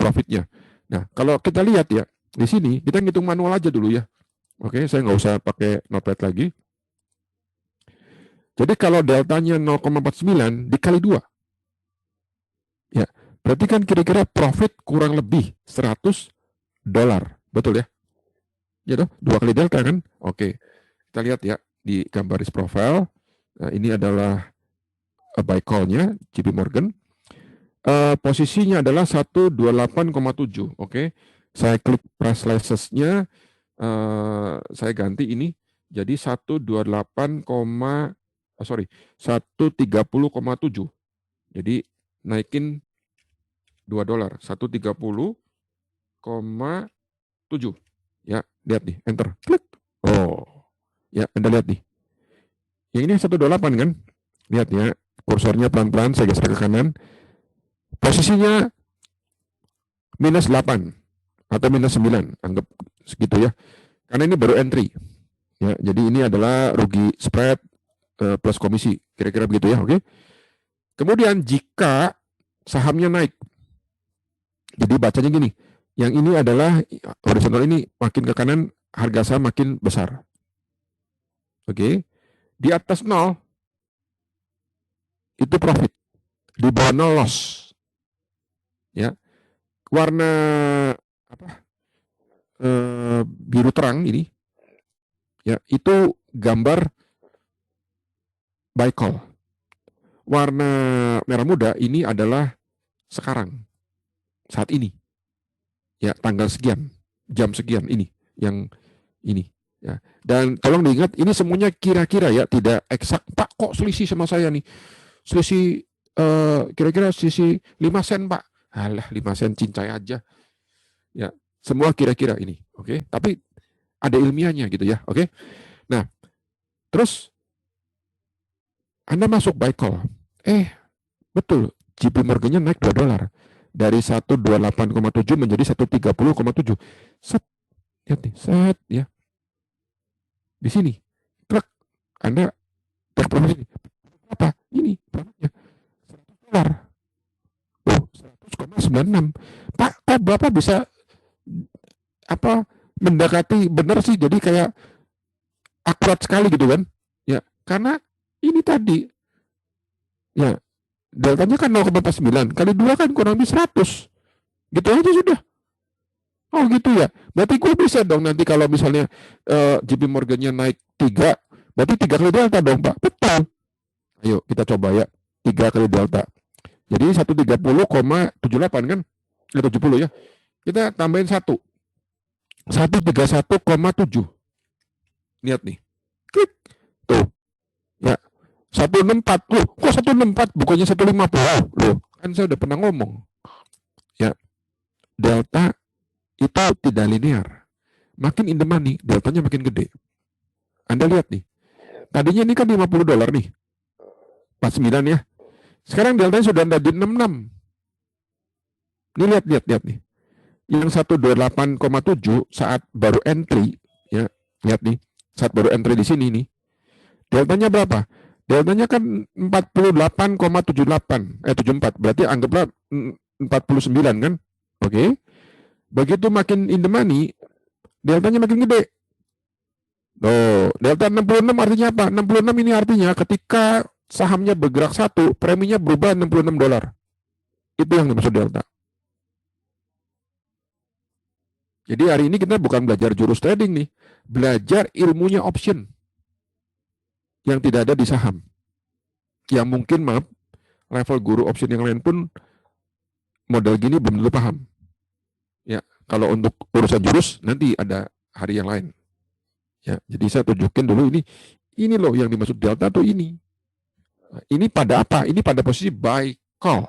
profitnya? Nah, kalau kita lihat ya, di sini kita ngitung manual aja dulu ya. Oke, saya nggak usah pakai notepad lagi. Jadi kalau deltanya 0,49 dikali 2. Ya, berarti kan kira-kira profit kurang lebih $100. Betul ya? Ya toh, 2 kali delta kan? Oke. Kita lihat ya di gambar risk profile. Nah, ini adalah buy call-nya JP Morgan. Posisinya adalah 128,7. Oke. Saya klik price slices-nya, saya ganti ini jadi 130,7. Jadi naikin $2, 130,7. Ya, lihat nih, enter, klik. Oh, ya, Anda lihat nih. Yang ini 128 kan? Lihat ya, kursornya pelan-pelan saya geser ke kanan. Posisinya minus 8 atau minus 9, anggap segitu ya. Karena ini baru entry. Ya, jadi ini adalah rugi spread plus komisi, kira-kira begitu ya, oke. Kemudian jika sahamnya naik, jadi bacanya gini, yang ini adalah horizontal ini makin ke kanan harga saham makin besar. Oke. Di atas 0 itu profit. Di bawah 0 loss. Ya. Warna apa? Biru terang ini ya, itu gambar buy call. Warna merah muda ini adalah sekarang, saat ini. Ya, tanggal sekian, jam sekian ini, yang ini. Ya. Dan tolong diingat, ini semuanya kira-kira ya, tidak eksak. Pak, kok selisih sama saya nih? Selisih kira-kira selisih 5 sen, Pak. Alah, 5 sen cincai aja. Ya, semua kira-kira ini, oke? Tapi ada ilmiahnya gitu ya, oke? Nah, terus Anda masuk buy call. Betul, JP Morgan-nya naik $2 dari 128,7 menjadi 130,7. Set, lihat nih, set ya. Di sini, klik, Anda take profit ini. Apa? Ini profitnya $100. Oh, 100,96. Pak, kok Bapak bisa apa mendekati benar sih, jadi kayak akurat sekali gitu kan? Ya, karena ini tadi ya, deltanya kan 0,49 kali 2 kan kurang lebih 100. Gitu aja sudah. Oh gitu ya. Berarti gue bisa dong nanti kalau misalnya JP Morgan-nya naik 3, berarti 3 kali delta dong, Pak. Betul. Ayo kita coba ya. 3 kali delta. Jadi 130,78 kan? 70 ya. Kita tambahin 1. 131,7. Lihat nih. Klik. Tuh. Ya. 164. Loh, kok 164 bukannya 150? Loh, kan saya udah pernah ngomong. Ya. Delta itu tidak linear. Makin in the money, deltanya makin gede. Anda lihat nih. Tadinya ini kan $50 nih. 49 ya. Sekarang deltanya sudah ada di 66. Ini lihat nih. Yang 128,7 saat baru entry, ya. Lihat nih, saat baru entry di sini nih. Deltanya berapa? Deltanya kan 48,78, 74. Berarti anggaplah 49 kan? Oke. Begitu makin in the money, deltanya makin gede. Oh, delta 66 artinya apa? 66 ini artinya ketika sahamnya bergerak 1, preminya berubah $66. Itu yang dimaksud delta. Jadi hari ini kita bukan belajar jurus trading nih, belajar ilmunya option yang tidak ada di saham. Yang mungkin, maaf, level guru option yang lain pun model gini belum tentu paham. Ya, kalau untuk urusan jurus nanti ada hari yang lain. Ya, jadi saya tunjukin dulu ini loh yang dimaksud delta tuh ini. Ini pada apa? Ini pada posisi buy call.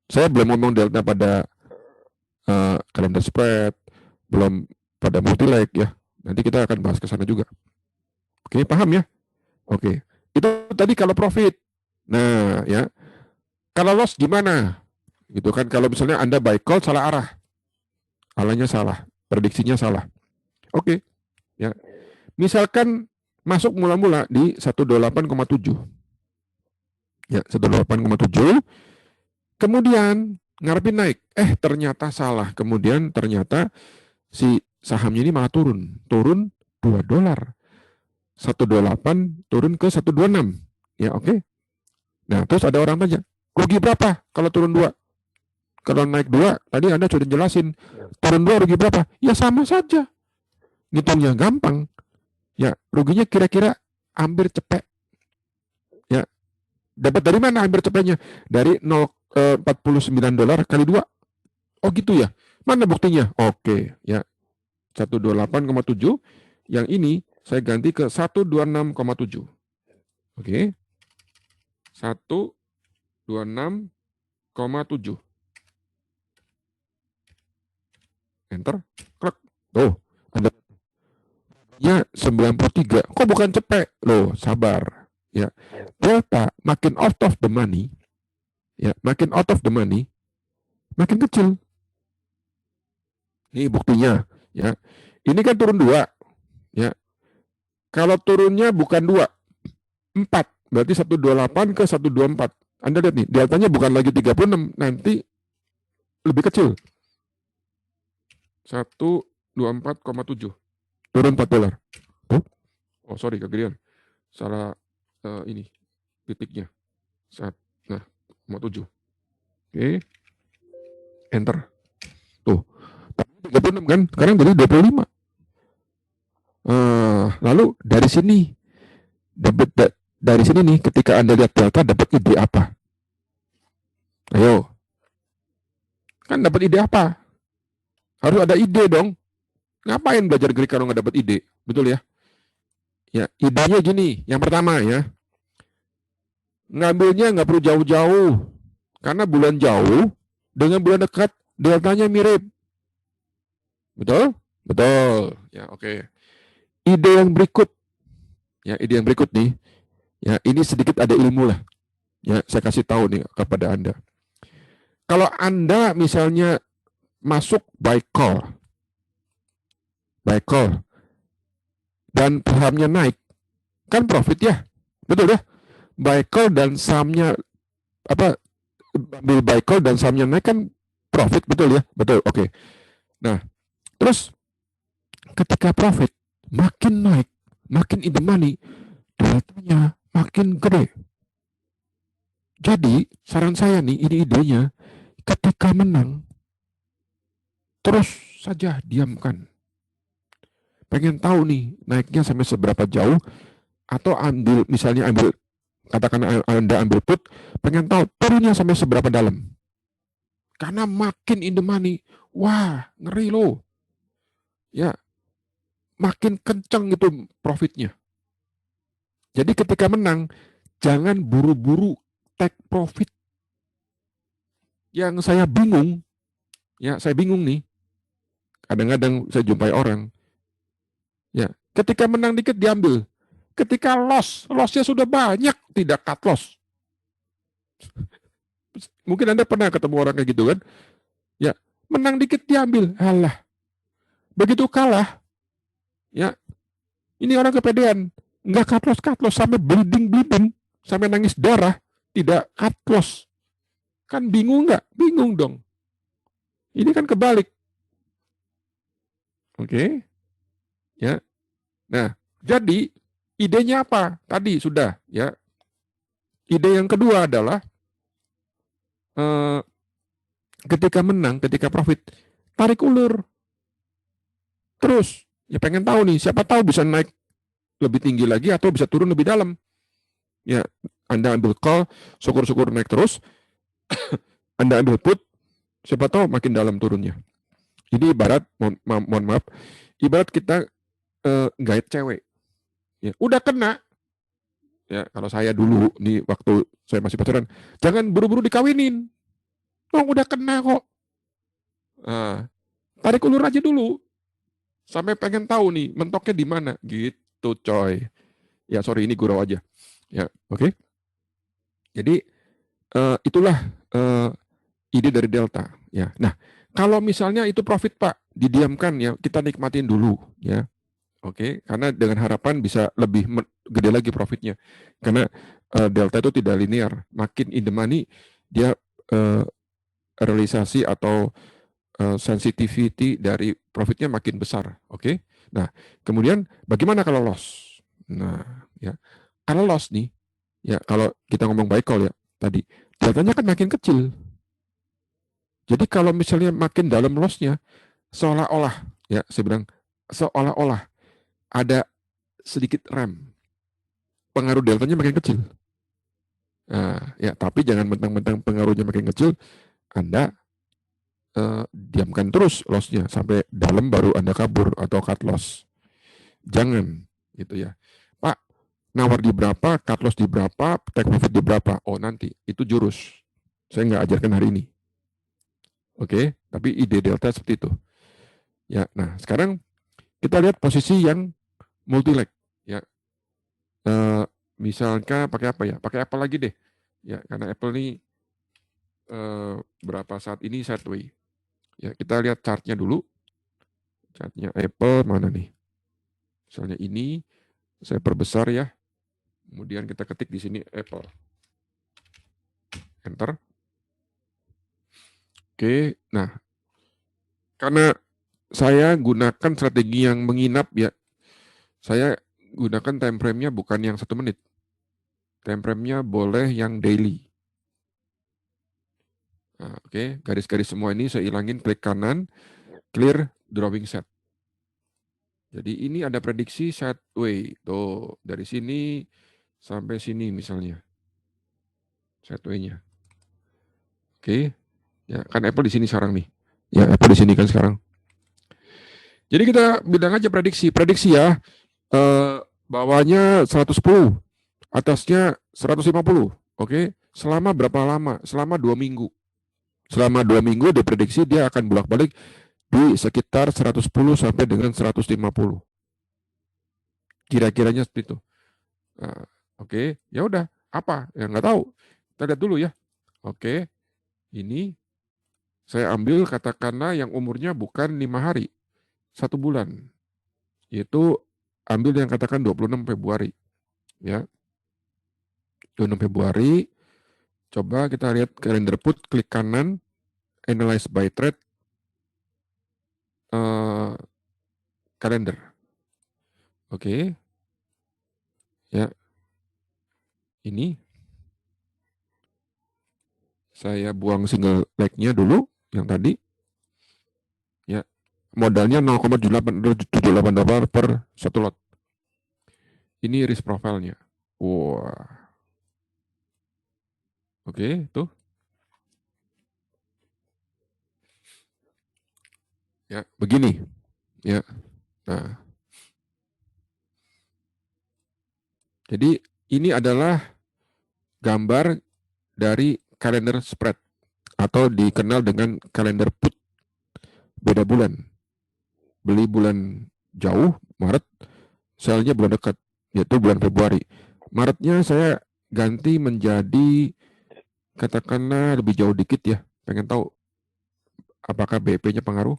Saya belum ngomong delta pada calendar spread, belum pada multi leg ya. Nanti kita akan bahas ke sana juga. Oke, paham ya? Oke. Itu tadi kalau profit. Nah, ya. Kalau loss gimana? Gitu kan, kalau misalnya Anda buy call salah arah. Arahnya salah, prediksinya salah. Oke. Ya. Misalkan masuk mula-mula di 128,7. Ya, 128,7. Kemudian ngarepin naik. Ternyata salah. Kemudian ternyata si sahamnya ini malah turun. Turun $2. 128 turun ke 126. Ya, oke. Nah, terus ada orang tanya, rugi berapa kalau turun 2? Kalau naik 2, tadi Anda sudah jelasin. Turun 2 rugi berapa? Ya sama saja. Ngitungnya gampang. Ya, ruginya kira-kira hampir cepet. Ya. Dapat dari mana hampir cepetnya? Dari $49 kali 2. Oh gitu ya. Mana buktinya? Oke, ya. 128,7. Yang ini saya ganti ke 126,7. Oke. 126,7. Enter. Klik. Tuh, ada ya 93. Kok bukan cepet? Loh, sabar. Ya. Delta makin out of the money, ya, makin out of the money, makin kecil. Ini buktinya, ya. Ini kan turun 2, ya. Kalau turunnya bukan 2, 4, berarti 128 ke 124. Anda lihat nih, deltanya bukan lagi 36, nanti lebih kecil. 1 24,7. Turun $4. Tuh. Oh, sorry, kegedean. Salah ini titiknya. Nah, 7. Oke. Enter. Tuh. 36 kan? Sekarang jadi 25. Lalu dari sini dari sini nih, ketika Anda lihat delta, dapat ide apa? Ayo. Kan dapat ide apa? Harus ada ide dong. Ngapain belajar Greek kalau nggak dapat ide? Betul ya? Ya, idenya gini. Yang pertama ya, ngambilnya nggak perlu jauh-jauh. Karena bulan jauh dengan bulan dekat, deltanya mirip. Betul? Betul. Ya, oke. Ide yang berikut. Ya, ide yang berikut nih. Ya, ini sedikit ada ilmu lah. Ya, saya kasih tahu nih kepada Anda. Kalau Anda misalnya masuk buy call, dan sahamnya naik, kan profit ya, betul ya? Buy call dan sahamnya apa? Ambil buy call dan sahamnya naik kan profit, betul ya? Betul. Oke. Nah, terus ketika profit makin naik, makin in the money, deltanya makin gede. Jadi saran saya nih, ini idenya, ketika menang terus saja diamkan. Pengen tahu nih naiknya sampai seberapa jauh, atau misalnya katakan Anda ambil put, pengen tahu turunnya sampai seberapa dalam. Karena makin in the money, wah ngeri loh. Ya, makin kenceng itu profitnya. Jadi ketika menang, jangan buru-buru take profit. Yang saya bingung nih, kadang-kadang saya jumpai orang, ya ketika menang dikit diambil, ketika lossnya sudah banyak, tidak cut loss. Mungkin Anda pernah ketemu orang kayak gitu kan? Ya, menang dikit diambil, alah. Begitu kalah, ya ini orang kepedean, nggak cut loss sampai bleeding, sampai nangis darah, tidak cut loss. Kan bingung nggak? Bingung dong. Ini kan kebalik. Oke. Ya. Nah, jadi idenya apa? Tadi sudah ya. Ide yang kedua adalah ketika menang, ketika profit, tarik ulur. Terus, ya pengen tahu nih, siapa tahu bisa naik lebih tinggi lagi atau bisa turun lebih dalam. Ya, Anda ambil call, syukur-syukur naik terus. Anda ambil put, siapa tahu makin dalam turunnya. Jadi ibarat, mohon maaf, ibarat kita gait cewek. Ya, udah kena. Ya, kalau saya dulu nih waktu saya masih pacaran, jangan buru-buru dikawinin. Oh, udah kena kok. Nah, tarik ulur aja dulu. Sampai pengen tahu nih mentoknya di mana. Gitu, coy. Ya, sorry ini gurau aja. Ya, oke. Jadi itulah ide dari delta. Ya, nah kalau misalnya itu profit Pak, didiamkan ya, kita nikmatin dulu ya. Oke, karena dengan harapan bisa lebih gede lagi profitnya. Karena delta itu tidak linear. Makin in the money, dia realisasi atau sensitivity dari profitnya makin besar. Oke. Nah, kemudian bagaimana kalau loss? Nah, ya. Kalau loss nih, ya kalau kita ngomong buy call ya tadi, deltanya kan makin kecil. Jadi kalau misalnya makin dalam lossnya, seolah-olah, ya saya bilang, seolah-olah ada sedikit rem. Pengaruh deltanya makin kecil. Nah, ya, tapi jangan mentang-mentang pengaruhnya makin kecil, Anda diamkan terus lossnya sampai dalam baru Anda kabur atau cut loss. Jangan, gitu ya. Pak, nawar di berapa, cut loss di berapa, take profit di berapa? Oh nanti, itu jurus. Saya nggak ajarkan hari ini. Oke, tapi ide delta seperti itu. Ya, nah sekarang kita lihat posisi yang multi leg. Ya, misalnya pakai apa ya? Pakai Apple lagi deh. Ya, karena Apple ini berapa saat ini sideways. Ya, kita lihat chartnya dulu. Chartnya Apple mana nih? Misalnya ini, saya perbesar ya. Kemudian kita ketik di sini Apple. Enter. Oke, nah karena saya gunakan strategi yang menginap ya. Saya gunakan time frame-nya bukan yang 1 menit. Time frame-nya boleh yang daily. Nah, oke, garis-garis semua ini saya ilangin, klik kanan, clear drawing set. Jadi ini ada prediksi setway. Tuh, dari sini sampai sini misalnya. Setway-nya. Oke. Ya, kan Apple di sini sekarang nih. Ya, Apple di sini kan sekarang. Jadi kita bilang aja prediksi. Prediksi ya. Bawahnya 110, atasnya 150. Oke. Selama berapa lama? Selama 2 minggu. Selama 2 minggu diprediksi dia akan bolak-balik di sekitar 110 sampai dengan 150. Kira-kiranya seperti itu. Nah, oke, ya udah. Apa? Ya nggak tahu. Kita lihat dulu ya. Oke, ini saya ambil katakanlah yang umurnya bukan 5 hari, 1 bulan. Yaitu ambil yang katakan 26 Februari. Ya. 26 Februari. Coba kita lihat kalender put, klik kanan, analyze by trade, kalender. Oke. Ya. Ini saya buang single leg-nya dulu yang tadi. Ya. Modalnya 0,78 per 1 lot. Ini risk profile-nya. Wah. Oke, tuh. Ya, begini. Ya. Nah. Jadi ini adalah gambar dari kalender spread atau dikenal dengan kalender put. Beda bulan. Beli bulan jauh, Maret, selnya bulan dekat, yaitu bulan Februari. Maretnya saya ganti menjadi katakanlah lebih jauh dikit ya. Pengen tahu apakah BP-nya pengaruh.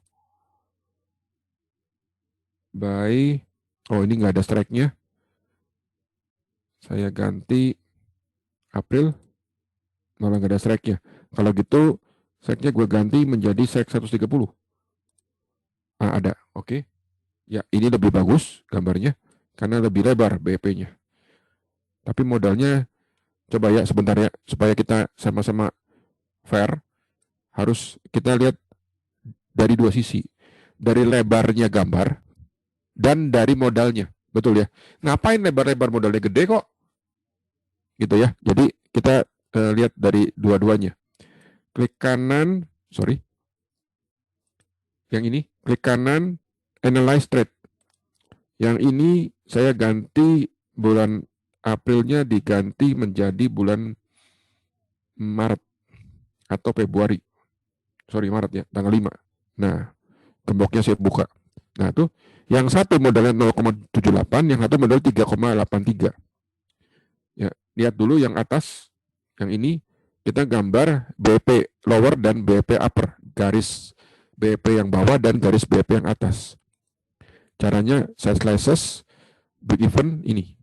Oh ini nggak ada strike-nya. Saya ganti April, malah nggak ada strike-nya. Kalau gitu, strike-nya gue ganti menjadi strike 130. Ada, oke. Ya, ini lebih bagus gambarnya, karena lebih lebar BP-nya. Tapi modalnya, coba ya sebentar ya, supaya kita sama-sama fair, harus kita lihat dari 2 sisi. Dari lebarnya gambar, dan dari modalnya. Betul ya? Ngapain lebar-lebar modalnya gede kok? Gitu ya. Jadi kita lihat dari dua-duanya. Klik kanan, yang ini, klik kanan, analyze trade. Yang ini saya ganti bulan Aprilnya diganti menjadi bulan Maret atau Februari. Maret ya, tanggal 5. Nah, gemboknya saya buka. Nah, tuh yang satu modalnya 0,78, yang satu modal 3,83. Ya, lihat dulu yang atas. Yang ini kita gambar BP lower dan BP upper, garis BP yang bawah dan garis BP yang atas. Caranya saya slices break even ini.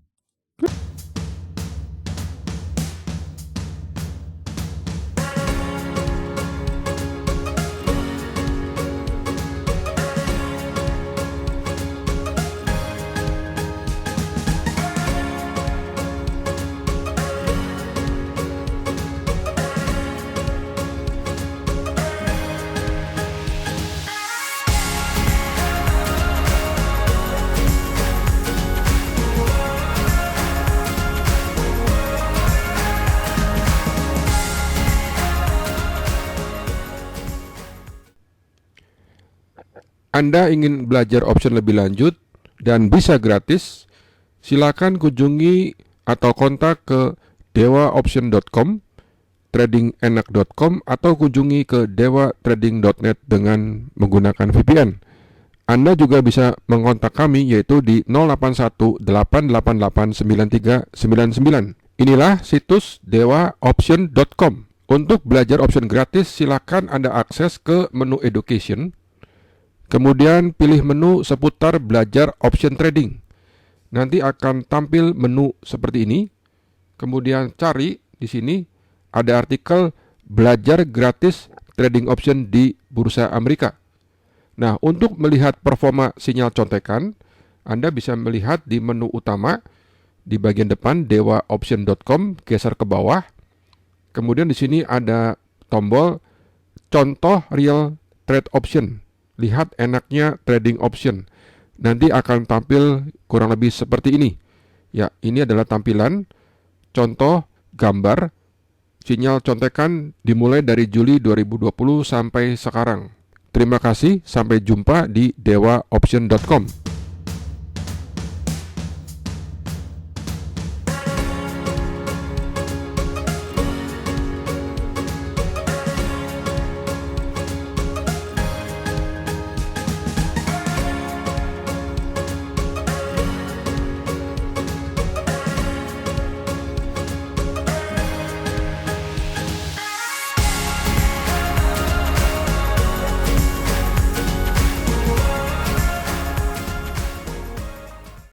Anda ingin belajar option lebih lanjut dan bisa gratis, silakan kunjungi atau kontak ke dewaoption.com, tradingenak.com, atau kunjungi ke dewatrading.net dengan menggunakan VPN. Anda juga bisa mengontak kami yaitu di 0818889399. Inilah situs dewaoption.com. Untuk belajar option gratis, silakan Anda akses ke menu education. Kemudian pilih menu seputar belajar option trading. Nanti akan tampil menu seperti ini. Kemudian cari di sini ada artikel belajar gratis trading option di Bursa Amerika. Nah, untuk melihat performa sinyal contekan, Anda bisa melihat di menu utama di bagian depan dewaoption.com, geser ke bawah. Kemudian di sini ada tombol contoh real trade option. Lihat enaknya trading option. Nanti akan tampil kurang lebih seperti ini. Ya, ini adalah tampilan contoh gambar sinyal contekan dimulai dari Juli 2020 sampai sekarang. Terima kasih, sampai jumpa di dewaoption.com.